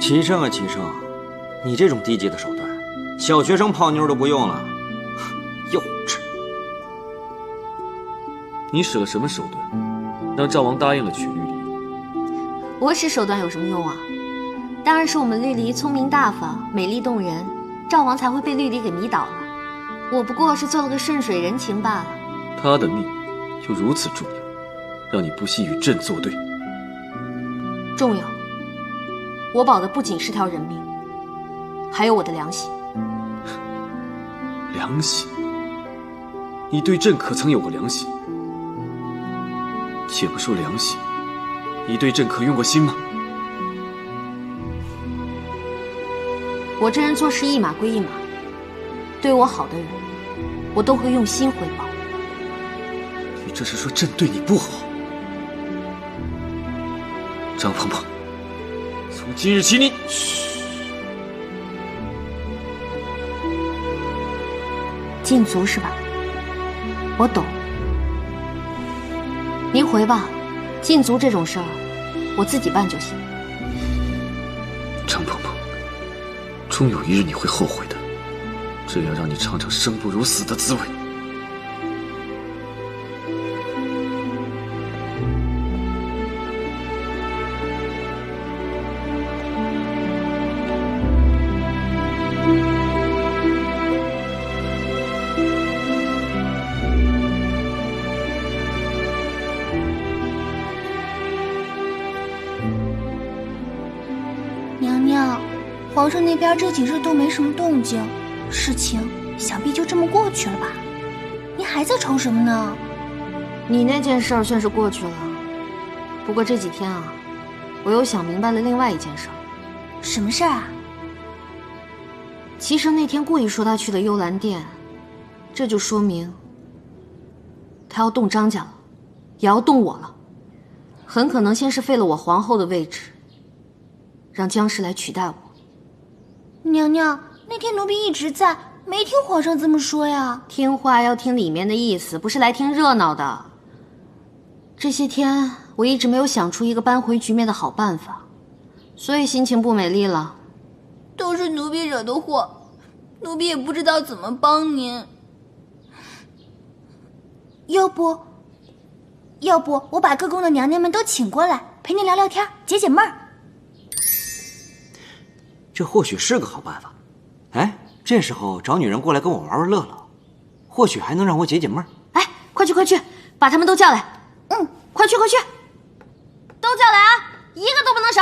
齐胜啊，齐胜，你这种低级的手段，小学生泡妞都不用了，幼稚！你使了什么手段，让赵王答应了娶绿篱？我使手段有什么用啊？当然是我们绿篱聪明大方、美丽动人，赵王才会被绿篱给迷倒了。我不过是做了个顺水人情罢了。他的命就如此重要，让你不惜与朕作对？重要。我保的不仅是条人命，还有我的良心。良心？你对朕可曾有过良心？且不说良心，你对朕可用过心吗？我这人做事一码归一码，对我好的人，我都会用心回报。你这是说朕对你不好？张鹏鹏，从今日起你……禁足是吧？我懂。您回吧，禁足这种事儿，我自己办就行。张鹏鹏，终有一日你会后悔的，这要让你尝尝生不如死的滋味。娘娘，皇上那边这几日都没什么动静，事情想必就这么过去了吧？您还在愁什么呢？你那件事儿算是过去了，不过这几天啊，我又想明白了另外一件事儿。什么事儿啊？齐胜那天故意说他去了幽兰殿，这就说明他要动张家了，也要动我了。很可能先是废了我皇后的位置，让姜氏来取代我。娘娘，那天奴婢一直在，没听皇上这么说呀。听话要听里面的意思，不是来听热闹的。这些天我一直没有想出一个扳回局面的好办法，所以心情不美丽了。都是奴婢惹的祸，奴婢也不知道怎么帮您。要不我把各宫的娘娘们都请过来，陪您聊聊天，解解闷儿。这或许是个好办法。哎，这时候找女人过来跟我玩玩乐乐，或许还能让我解解闷儿。哎，快去，把他们都叫来。快去，都叫来啊，一个都不能少。